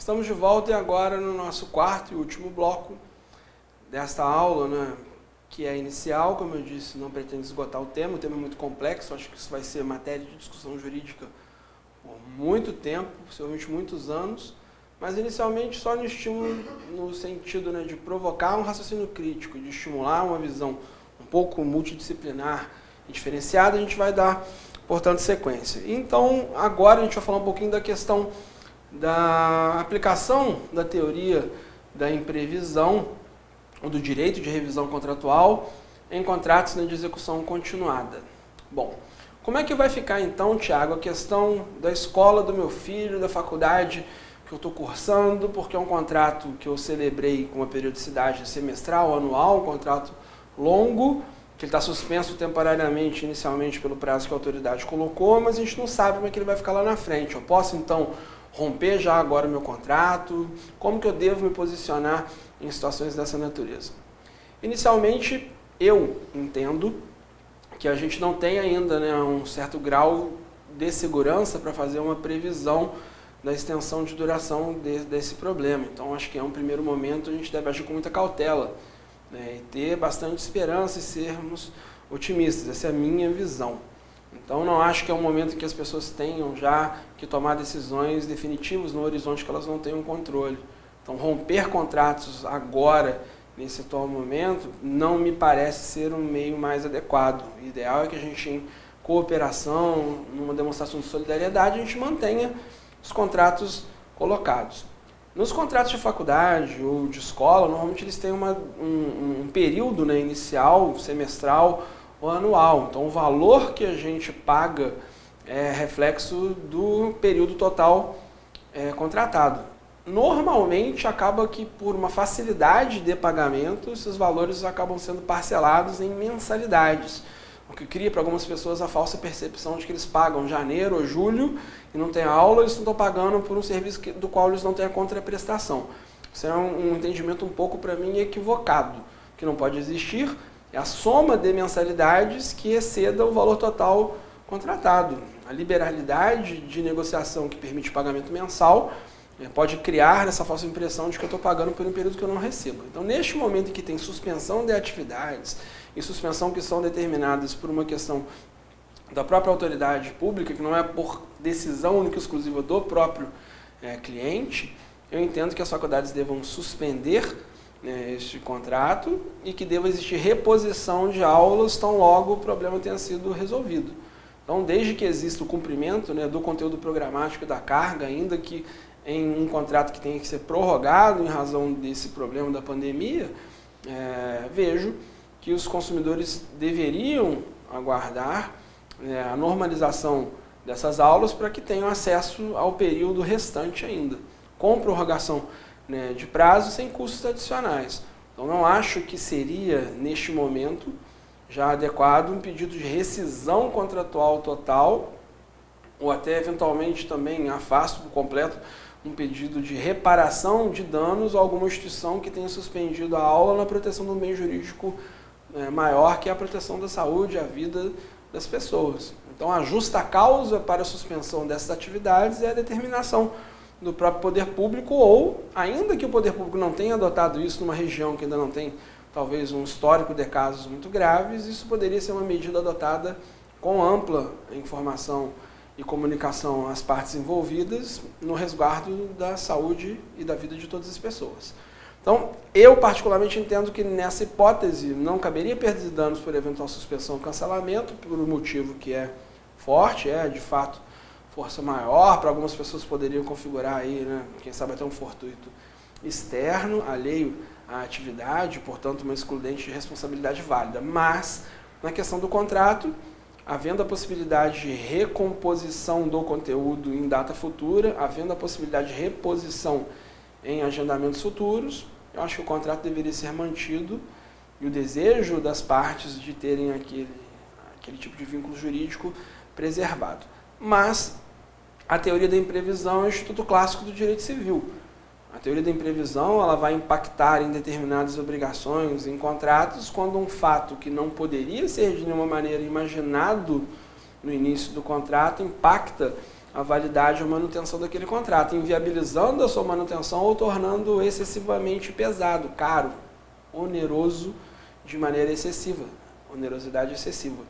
Estamos de volta e agora no nosso quarto e último bloco desta aula, né, que é inicial, como eu disse, não pretende esgotar o tema é muito complexo, acho que isso vai ser matéria de discussão jurídica por muito tempo, possivelmente muitos anos, mas inicialmente só no estímulo no sentido, né, de provocar um raciocínio crítico, de estimular uma visão um pouco multidisciplinar e diferenciada, a gente vai dar, portanto, sequência. Então, agora a gente vai falar um pouquinho da questão da aplicação da teoria da imprevisão ou do direito de revisão contratual em contratos de execução continuada. Bom, como é que vai ficar então, Tiago, a questão da escola do meu filho, da faculdade que eu estou cursando, porque é um contrato que eu celebrei com uma periodicidade semestral, anual, um contrato longo, que ele está suspenso temporariamente, inicialmente pelo prazo que a autoridade colocou, mas a gente não sabe como é que ele vai ficar lá na frente. Eu posso então romper já agora o meu contrato? Como que eu devo me posicionar em situações dessa natureza? Inicialmente, eu entendo que a gente não tem ainda, né, um certo grau de segurança para fazer uma previsão da extensão de duração desse problema. Então, acho que é um primeiro momento, a gente deve agir com muita cautela, né, e ter bastante esperança e sermos otimistas. Essa é a minha visão. Então, não acho que é um momento que as pessoas tenham já que tomar decisões definitivas no horizonte que elas não tenham controle. Então, romper contratos agora, nesse atual momento, não me parece ser um meio mais adequado. O ideal é que a gente, em cooperação, numa demonstração de solidariedade, a gente mantenha os contratos colocados. Nos contratos de faculdade ou de escola, normalmente eles têm um período, né, inicial, semestral, ou anual. Então, o valor que a gente paga é reflexo do período total contratado. Normalmente, acaba que por uma facilidade de pagamento, esses valores acabam sendo parcelados em mensalidades, o que cria para algumas pessoas a falsa percepção de que eles pagam janeiro ou julho e não tem aula, eles não estão pagando por um serviço do qual eles não têm a contraprestação. Isso é um entendimento um pouco, para mim, equivocado, que não pode existir. É a soma de mensalidades que exceda o valor total contratado. A liberalidade de negociação que permite pagamento mensal pode criar essa falsa impressão de que eu estou pagando por um período que eu não recebo. Então, neste momento em que tem suspensão de atividades e suspensão que são determinadas por uma questão da própria autoridade pública, que não é por decisão única e exclusiva do próprio cliente, eu entendo que as faculdades devam suspender este contrato e que deva existir reposição de aulas tão logo o problema tenha sido resolvido. Então, desde que exista o cumprimento, né, do conteúdo programático da carga, ainda que em um contrato que tenha que ser prorrogado em razão desse problema da pandemia, vejo que os consumidores deveriam aguardar a normalização dessas aulas para que tenham acesso ao período restante ainda, com prorrogação, né, de prazo sem custos adicionais. Então, não acho que seria, neste momento, já adequado um pedido de rescisão contratual total, ou até, eventualmente, também afasto por completo um pedido de reparação de danos a alguma instituição que tenha suspendido a aula na proteção de um bem jurídico maior, que é a proteção da saúde e a vida das pessoas. Então, a justa causa para a suspensão dessas atividades é a determinação do próprio poder público, ou, ainda que o poder público não tenha adotado isso numa região que ainda não tem, talvez, um histórico de casos muito graves, isso poderia ser uma medida adotada com ampla informação e comunicação às partes envolvidas no resguardo da saúde e da vida de todas as pessoas. Então, eu particularmente entendo que nessa hipótese não caberia perdas e danos por eventual suspensão ou cancelamento, por um motivo que é forte, de fato, força maior. Para algumas pessoas poderiam configurar aí, né, quem sabe até um fortuito externo, alheio à atividade, portanto uma excludente de responsabilidade válida. Mas, na questão do contrato, havendo a possibilidade de recomposição do conteúdo em data futura, havendo a possibilidade de reposição em agendamentos futuros, eu acho que o contrato deveria ser mantido e o desejo das partes de terem aquele tipo de vínculo jurídico preservado. Mas a teoria da imprevisão é o Instituto Clássico do Direito Civil. A teoria da imprevisão ela vai impactar em determinadas obrigações, em contratos, quando um fato que não poderia ser de nenhuma maneira imaginado no início do contrato impacta a validade ou manutenção daquele contrato, inviabilizando a sua manutenção ou tornando excessivamente pesado, caro, oneroso de maneira excessiva, onerosidade excessiva.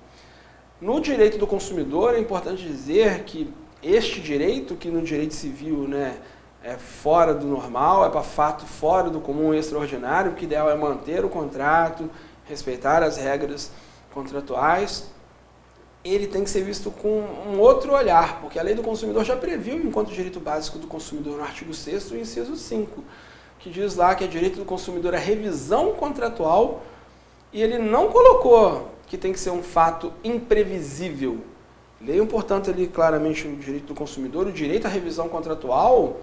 No direito do consumidor, é importante dizer que este direito, que no direito civil, né, é fora do normal, é para fato fora do comum e extraordinário, o que ideal é manter o contrato, respeitar as regras contratuais, ele tem que ser visto com um outro olhar, porque a lei do consumidor já previu, enquanto direito básico do consumidor, no artigo 6º, o inciso 5, que diz lá que é direito do consumidor a revisão contratual, e ele não colocou que tem que ser um fato imprevisível. Leiam, portanto, ali claramente o direito do consumidor, o direito à revisão contratual,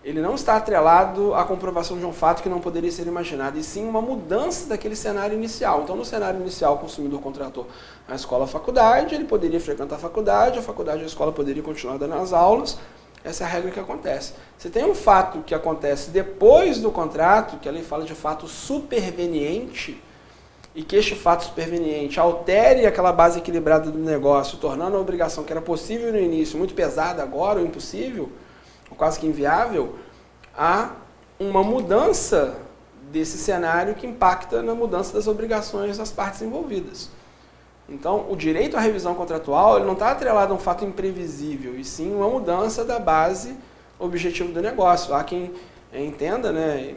ele não está atrelado à comprovação de um fato que não poderia ser imaginado, e sim uma mudança daquele cenário inicial. Então, no cenário inicial, o consumidor contratou a escola ou a faculdade, ele poderia frequentar a faculdade e a escola poderia continuar dando as aulas. Essa é a regra que acontece. Se tem um fato que acontece depois do contrato, que a lei fala de fato superveniente, e que este fato superveniente altere aquela base equilibrada do negócio, tornando a obrigação que era possível no início muito pesada agora, ou impossível, ou quase que inviável, há uma mudança desse cenário que impacta na mudança das obrigações das partes envolvidas. Então, o direito à revisão contratual ele não está atrelado a um fato imprevisível, e sim uma mudança da base objetivo do negócio. Há quem entenda, né,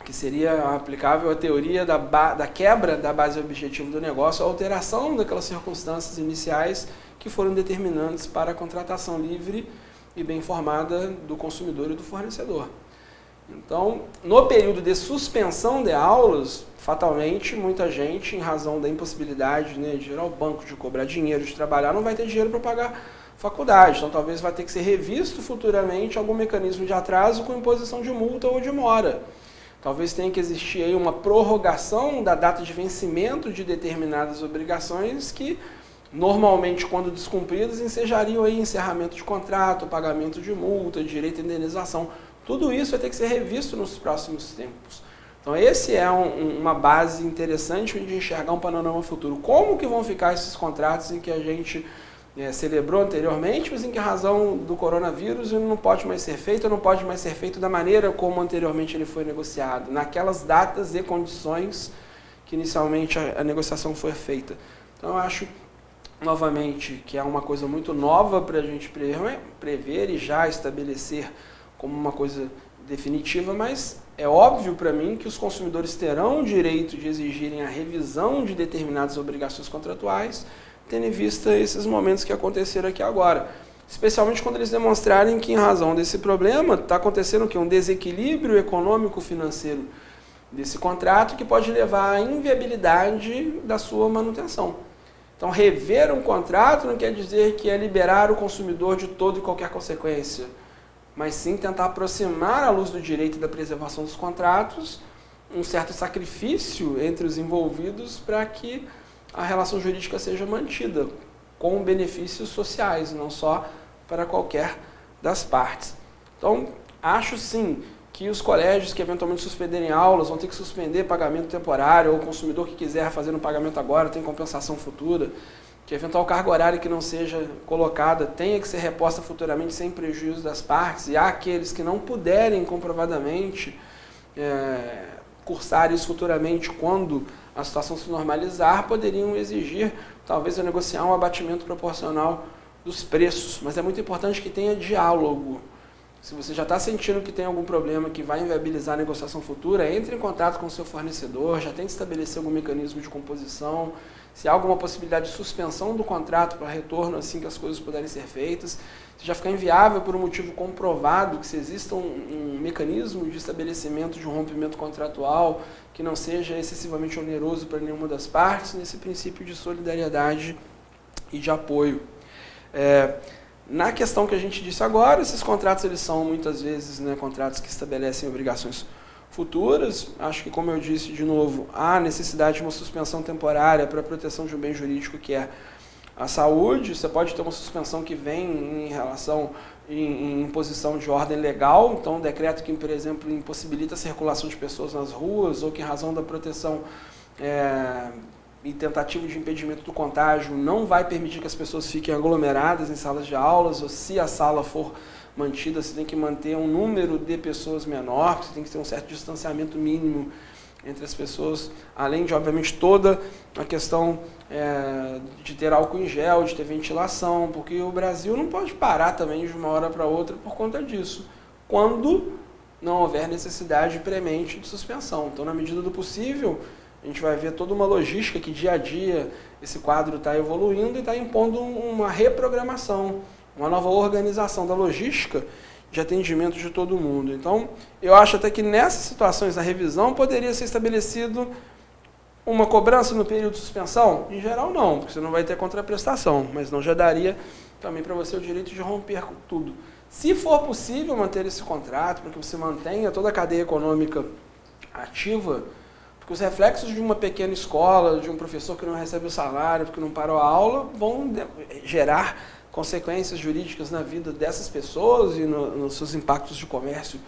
que seria aplicável a teoria da quebra da base objetivo do negócio, a alteração daquelas circunstâncias iniciais que foram determinantes para a contratação livre e bem informada do consumidor e do fornecedor. Então, no período de suspensão de aulas, fatalmente, muita gente, em razão da impossibilidade, né, de ir ao banco, de cobrar dinheiro, de trabalhar, não vai ter dinheiro para pagar faculdade. Então, talvez vai ter que ser revisto futuramente algum mecanismo de atraso com imposição de multa ou de mora. Talvez tenha que existir aí uma prorrogação da data de vencimento de determinadas obrigações que, normalmente, quando descumpridas, ensejariam aí encerramento de contrato, pagamento de multa, direito à indenização. Tudo isso vai ter que ser revisto nos próximos tempos. Então, esse é uma base interessante de enxergar um panorama futuro. Como que vão ficar esses contratos em que a gente celebrou anteriormente, mas em que, a razão do coronavírus, ele não pode mais ser feito, ou não pode mais ser feito da maneira como anteriormente ele foi negociado, naquelas datas e condições que inicialmente a negociação foi feita. Então, eu acho, novamente, que é uma coisa muito nova para a gente prever e já estabelecer como uma coisa definitiva, mas é óbvio para mim que os consumidores terão o direito de exigirem a revisão de determinadas obrigações contratuais, tendo em vista esses momentos que aconteceram aqui agora. Especialmente quando eles demonstrarem que, em razão desse problema, está acontecendo um desequilíbrio econômico-financeiro desse contrato que pode levar à inviabilidade da sua manutenção. Então, rever um contrato não quer dizer que é liberar o consumidor de toda e qualquer consequência, mas sim tentar aproximar, à luz do direito e da preservação dos contratos, um certo sacrifício entre os envolvidos para que a relação jurídica seja mantida, com benefícios sociais, não só para qualquer das partes. Então, acho sim que os colégios que eventualmente suspenderem aulas vão ter que suspender pagamento temporário, ou o consumidor que quiser fazer um pagamento agora tem compensação futura, que eventual carga horária que não seja colocada tenha que ser reposta futuramente sem prejuízo das partes, e há aqueles que não puderem comprovadamente cursar isso futuramente quando a situação se normalizar, poderiam exigir, talvez, negociar um abatimento proporcional dos preços. Mas é muito importante que tenha diálogo. Se você já está sentindo que tem algum problema que vai inviabilizar a negociação futura, entre em contato com o seu fornecedor, já tente estabelecer algum mecanismo de composição, se há alguma possibilidade de suspensão do contrato para retorno assim que as coisas puderem ser feitas. Se já ficar inviável por um motivo comprovado, que se exista um mecanismo de estabelecimento de um rompimento contratual que não seja excessivamente oneroso para nenhuma das partes, nesse princípio de solidariedade e de apoio. Na questão que a gente disse agora, esses contratos eles são muitas vezes contratos que estabelecem obrigações futuras. Acho que, como eu disse de novo, há necessidade de uma suspensão temporária para a proteção de um bem jurídico que é a saúde. Você pode ter uma suspensão que vem em relação em imposição de ordem legal, então um decreto que, por exemplo, impossibilita a circulação de pessoas nas ruas, ou que, em razão da proteção e tentativa de impedimento do contágio não vai permitir que as pessoas fiquem aglomeradas em salas de aulas, ou se a sala for mantida, você tem que manter um número de pessoas menor, você tem que ter um certo distanciamento mínimo entre as pessoas, além de, obviamente, toda a questão de ter álcool em gel, de ter ventilação, porque o Brasil não pode parar também de uma hora para outra por conta disso, quando não houver necessidade premente de suspensão. Então, na medida do possível, a gente vai ver toda uma logística que dia a dia esse quadro está evoluindo e está impondo uma reprogramação, uma nova organização da logística de atendimento de todo mundo. Então, eu acho até que nessas situações da revisão poderia ser estabelecido uma cobrança no período de suspensão. Em geral, não, porque você não vai ter contraprestação, mas não já daria também para você o direito de romper com tudo. Se for possível manter esse contrato, para que você mantenha toda a cadeia econômica ativa, porque os reflexos de uma pequena escola, de um professor que não recebe o salário, porque não parou a aula, vão gerar consequências jurídicas na vida dessas pessoas e nos seus impactos de comércio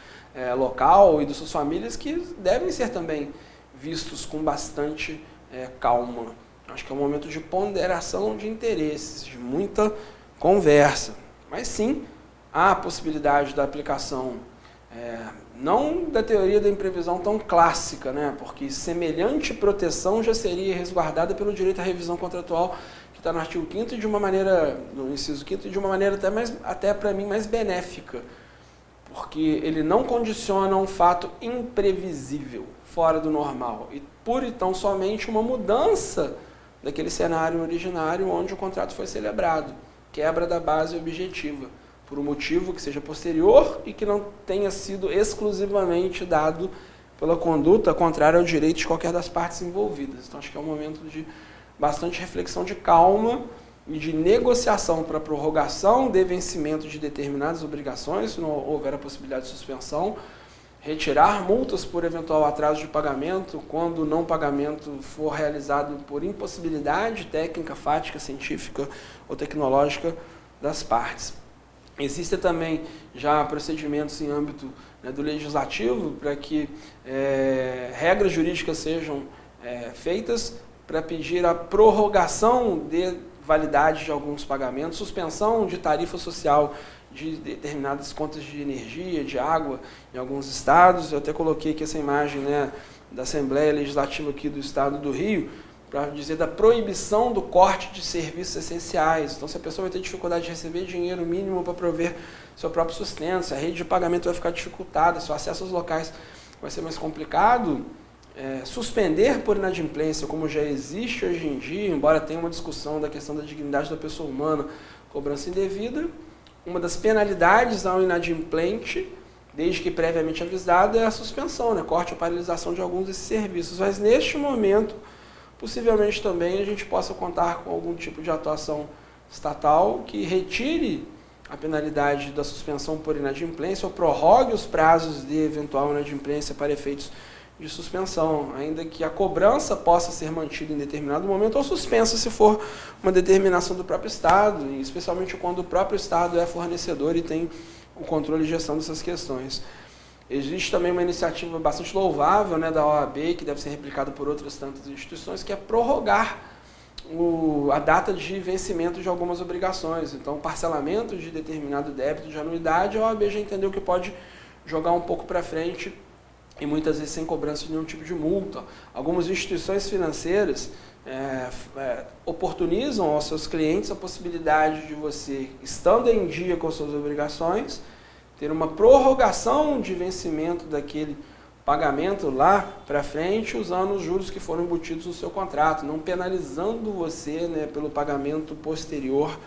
local e das suas famílias, que devem ser também vistos com bastante calma. Acho que é um momento de ponderação de interesses, de muita conversa. Mas sim, há a possibilidade da aplicação, não da teoria da imprevisão tão clássica, né? Porque semelhante proteção já seria resguardada pelo direito à revisão contratual, que está no artigo 5º e de uma maneira, no inciso 5º, e de uma maneira até para mim mais benéfica, porque ele não condiciona um fato imprevisível, fora do normal, e por e tão somente uma mudança daquele cenário originário onde o contrato foi celebrado, quebra da base objetiva, por um motivo que seja posterior e que não tenha sido exclusivamente dado pela conduta contrária ao direito de qualquer das partes envolvidas. Então, acho que é um momento de bastante reflexão, de calma e de negociação para prorrogação de vencimento de determinadas obrigações, se não houver a possibilidade de suspensão, retirar multas por eventual atraso de pagamento, quando o não pagamento for realizado por impossibilidade técnica, fática, científica ou tecnológica das partes. Existem também já procedimentos em âmbito do legislativo para que regras jurídicas sejam feitas para pedir a prorrogação de validade de alguns pagamentos, suspensão de tarifa social de determinadas contas de energia, de água em alguns estados. Eu até coloquei aqui essa imagem da Assembleia Legislativa aqui do Estado do Rio, para dizer da proibição do corte de serviços essenciais. Então, se a pessoa vai ter dificuldade de receber dinheiro mínimo para prover seu próprio sustento, se a rede de pagamento vai ficar dificultada, se o acesso aos locais vai ser mais complicado, suspender por inadimplência, como já existe hoje em dia, embora tenha uma discussão da questão da dignidade da pessoa humana, cobrança indevida, uma das penalidades ao inadimplente, desde que previamente avisado, é a suspensão, corte ou paralisação de alguns desses serviços. Mas, neste momento, possivelmente também a gente possa contar com algum tipo de atuação estatal que retire a penalidade da suspensão por inadimplência ou prorrogue os prazos de eventual inadimplência para efeitos de suspensão, ainda que a cobrança possa ser mantida em determinado momento ou suspensa se for uma determinação do próprio Estado, e especialmente quando o próprio Estado é fornecedor e tem o controle e gestão dessas questões. Existe também uma iniciativa bastante louvável da OAB, que deve ser replicada por outras tantas instituições, que é prorrogar a data de vencimento de algumas obrigações. Então, parcelamento de determinado débito de anuidade, a OAB já entendeu que pode jogar um pouco para frente e muitas vezes sem cobrança de nenhum tipo de multa. Algumas instituições financeiras oportunizam aos seus clientes a possibilidade de você, estando em dia com suas obrigações, ter uma prorrogação de vencimento daquele pagamento lá para frente, usando os juros que foram embutidos no seu contrato, não penalizando você pelo pagamento posterior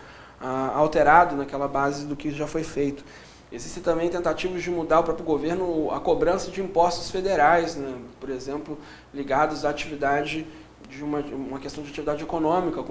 alterado naquela base do que já foi feito. Existem também tentativas de mudar o próprio governo a cobrança de impostos federais, por exemplo, ligados à atividade de uma questão de atividade econômica,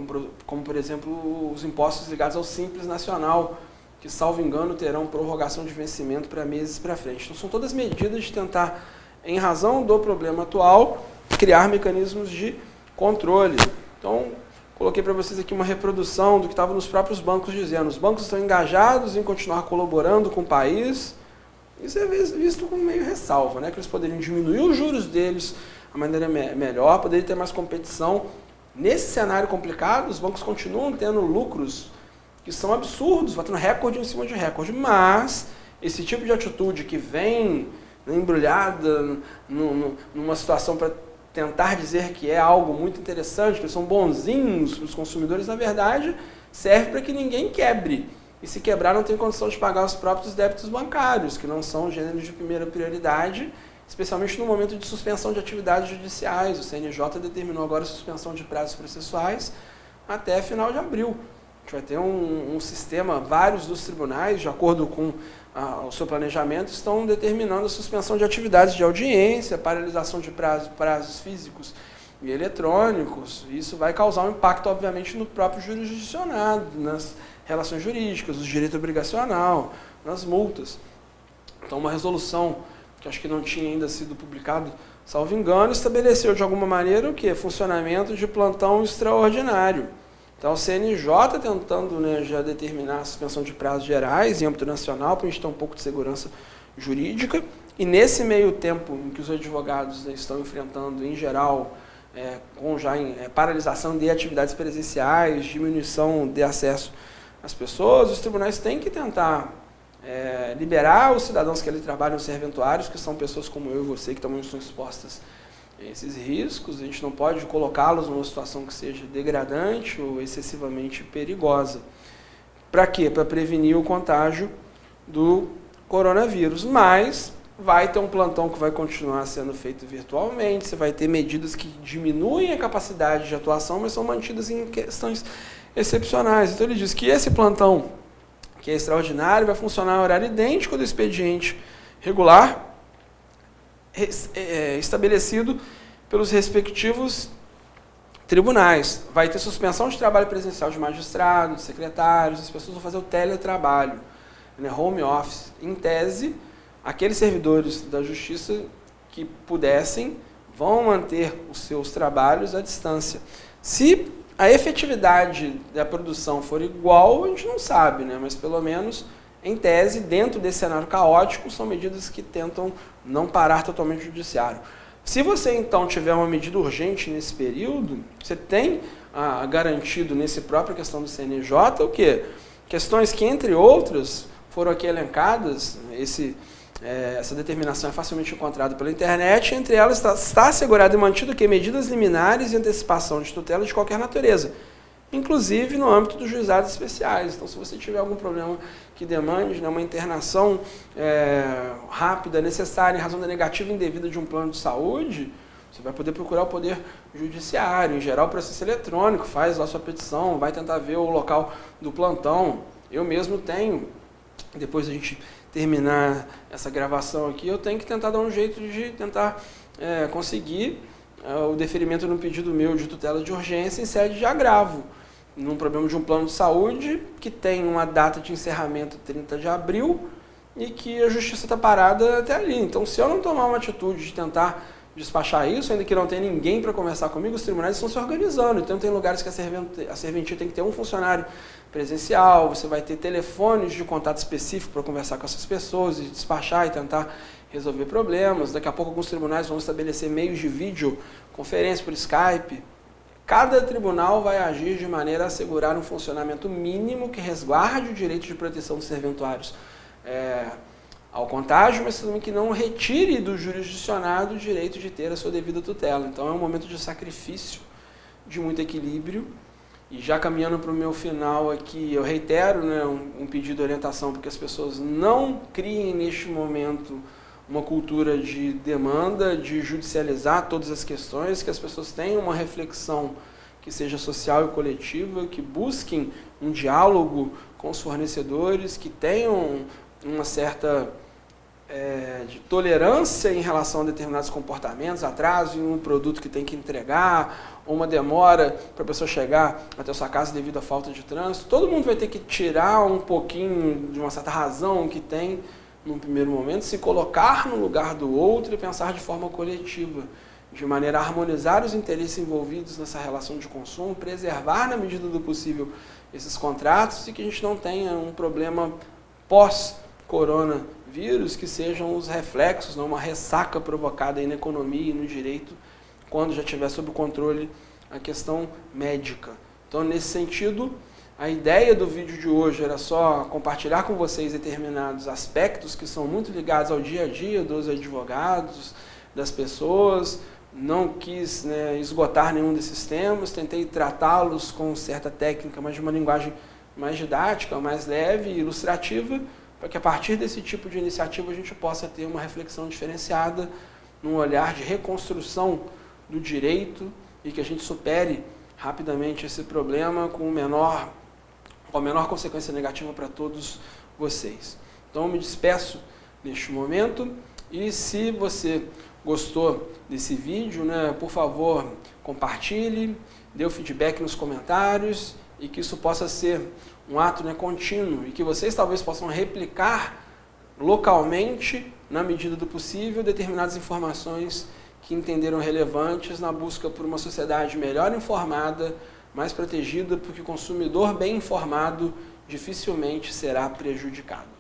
como por exemplo os impostos ligados ao Simples Nacional, que, salvo engano, terão prorrogação de vencimento para meses para frente. Então, são todas medidas de tentar, em razão do problema atual, criar mecanismos de controle. Então, coloquei para vocês aqui uma reprodução do que estava nos próprios bancos dizendo. Os bancos estão engajados em continuar colaborando com o país. Isso é visto como meio ressalva, que eles poderiam diminuir os juros deles de maneira melhor, poderiam ter mais competição, Nesse cenário complicado, os bancos continuam tendo lucros que são absurdos, batendo recorde em cima de recorde, mas esse tipo de atitude que vem embrulhada numa situação para tentar dizer que é algo muito interessante, que eles são bonzinhos para os consumidores, na verdade, serve para que ninguém quebre. E se quebrar, não tem condição de pagar os próprios débitos bancários, que não são gêneros de primeira prioridade, especialmente no momento de suspensão de atividades judiciais. O CNJ determinou agora a suspensão de prazos processuais até final de abril. A gente vai ter um sistema, vários dos tribunais, de acordo com o seu planejamento, estão determinando a suspensão de atividades de audiência, paralisação de prazos físicos e eletrônicos. Isso vai causar um impacto, obviamente, no próprio jurisdicionado, nas relações jurídicas, no direito obrigacional, nas multas. Então, uma resolução que acho que não tinha ainda sido publicado, salvo engano, estabeleceu de alguma maneira o quê? Funcionamento de plantão extraordinário. Então, o CNJ tentando, né, já determinar a suspensão de prazos gerais em âmbito nacional, para a gente ter um pouco de segurança jurídica. E nesse meio tempo em que os advogados, né, estão enfrentando, em geral, com já paralisação de atividades presenciais, diminuição de acesso às pessoas, os tribunais têm que tentar liberar os cidadãos que ali trabalham nos serventuários, que são pessoas como eu e você, que também estão expostas esses riscos. A gente não pode colocá-los numa situação que seja degradante ou excessivamente perigosa. Para quê? Para prevenir o contágio do coronavírus. Mas vai ter um plantão que vai continuar sendo feito virtualmente, você vai ter medidas que diminuem a capacidade de atuação, mas são mantidas em questões excepcionais. Então ele diz que esse plantão, que é extraordinário, vai funcionar em horário idêntico do expediente regular, estabelecido pelos respectivos tribunais. Vai ter suspensão de trabalho presencial de magistrados, de secretários, as pessoas vão fazer o teletrabalho, né, home office. Em tese, aqueles servidores da justiça que pudessem vão manter os seus trabalhos à distância. Se a efetividade da produção for igual, a gente não sabe, né, mas pelo menos, em tese, dentro desse cenário caótico, são medidas que tentam não parar totalmente o judiciário. Se você, então, tiver uma medida urgente nesse período, você tem garantido, nesse própria questão do CNJ, o quê? Questões que, entre outras, foram aqui elencadas, essa determinação é facilmente encontrada pela internet, entre elas está assegurado e mantido que medidas liminares e antecipação de tutela de qualquer natureza, inclusive no âmbito dos juizados especiais. Então, se você tiver algum problema que demande, né, uma internação rápida, necessária, em razão da negativa indevida de um plano de saúde, você vai poder procurar o Poder Judiciário. Em geral, o processo eletrônico, faz lá sua petição, vai tentar ver o local do plantão. Eu mesmo tenho, depois da gente terminar essa gravação aqui, eu tenho que tentar dar um jeito de tentar conseguir o deferimento no pedido meu de tutela de urgência em sede de agravo, num problema de um plano de saúde que tem uma data de encerramento 30 de abril e que a justiça está parada até ali. Então, se eu não tomar uma atitude de tentar despachar isso, ainda que não tenha ninguém para conversar comigo, os tribunais estão se organizando. Então, tem lugares que a serventia tem que ter um funcionário presencial, você vai ter telefones de contato específico para conversar com essas pessoas e despachar e tentar resolver problemas. Daqui a pouco alguns tribunais vão estabelecer meios de videoconferência por Skype. Cada tribunal vai agir de maneira a assegurar um funcionamento mínimo que resguarde o direito de proteção dos serventuários ao contágio, mas também que não retire do jurisdicionado o direito de ter a sua devida tutela. Então é um momento de sacrifício, de muito equilíbrio. E já caminhando para o meu final aqui, eu reitero, né, um pedido de orientação para que as pessoas não criem neste momento uma cultura de demanda, de judicializar todas as questões, que as pessoas tenham uma reflexão que seja social e coletiva, que busquem um diálogo com os fornecedores, que tenham uma certa de tolerância em relação a determinados comportamentos, atraso em um produto que tem que entregar, ou uma demora para a pessoa chegar até a sua casa devido à falta de trânsito. Todo mundo vai ter que tirar um pouquinho de uma certa razão que tem num primeiro momento, se colocar no lugar do outro e pensar de forma coletiva, de maneira a harmonizar os interesses envolvidos nessa relação de consumo, preservar na medida do possível esses contratos e que a gente não tenha um problema pós-coronavírus, que sejam os reflexos, não uma ressaca provocada aí na economia e no direito, quando já estiver sob controle a questão médica. Então, nesse sentido, a ideia do vídeo de hoje era só compartilhar com vocês determinados aspectos que são muito ligados ao dia a dia dos advogados, das pessoas. Não quis, né, esgotar nenhum desses temas, tentei tratá-los com certa técnica, mas de uma linguagem mais didática, mais leve e ilustrativa, para que a partir desse tipo de iniciativa a gente possa ter uma reflexão diferenciada, num olhar de reconstrução do direito e que a gente supere rapidamente esse problema com a menor consequência negativa para todos vocês. Então, eu me despeço neste momento e se você gostou desse vídeo, né, por favor, compartilhe, dê o feedback nos comentários e que isso possa ser um ato, né, contínuo e que vocês talvez possam replicar localmente, na medida do possível, determinadas informações que entenderam relevantes na busca por uma sociedade melhor informada, mais protegida, porque o consumidor bem informado dificilmente será prejudicado.